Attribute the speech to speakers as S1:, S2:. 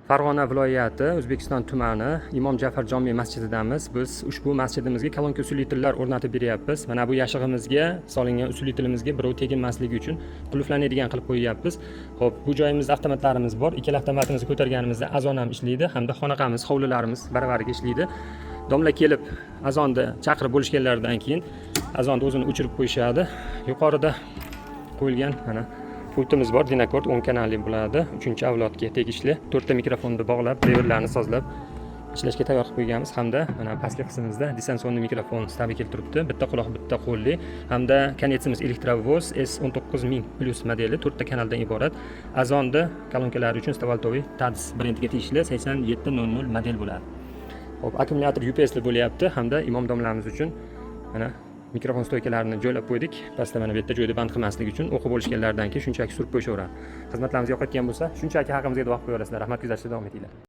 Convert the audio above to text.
S1: Farg'ona viloyati, O'zbekiston tumani Imom Ja'far jome masjididamiz. Biz ushbu masjidimizga kolonka usulitillar o'rnatib beryapmiz. Mana bu yashig'imizga solingan usulitilimizga birov teginmasligi uchun qulflanadigan qilib qo'yyapmiz. Xo'p, bu joyimizda avtomatlarimiz bor. Ikkala avtomatimizni ko'targanimizda azon ham ishlaydi, hamda xonaqamiz, hovlilarimiz baravariga ishlaydi. Domla kelib azonni chaqirib bo'lishganlaridan keyin azonni o'zini o'chirib qo'yishadi. Yuqorida qo'yilgan mana pultimiz bor, Dinakord 10 kanalli bo'ladi. 3-avlodga tegishli. 4 ta mikrofonni bog'lab, reverlarni sozlab ishlashga tayyor qilib qo'yganmiz hamda mana pastki qismimizda disensonli mikrofon stabi keltiribdi. Bitta quloq, bitta qo'lli hamda konetsimiz Electrovoz S19000+ modeli 4 ta kanaldan iborat. Azonni kolonkalari uchun Stavaltoviy TADS brendiga tegishli 8700 model bo'ladi. Hop, akkumulyator UPSli bo'lyapti hamda imom domlamiz uchun mana mikrofon stoykalarini joylab qo'ydik. Pastda mana bu yerda joyda band qilmaslik uchun o'qib olishganlaridan keyin shunchaki surib qo'yishaveradi. Xizmatlarimiz yoqayotgan bo'lsa, shunchaki haqimizga duo qilib qo'yaverasizlar. Rahmat, kuzatishda davom etinglar.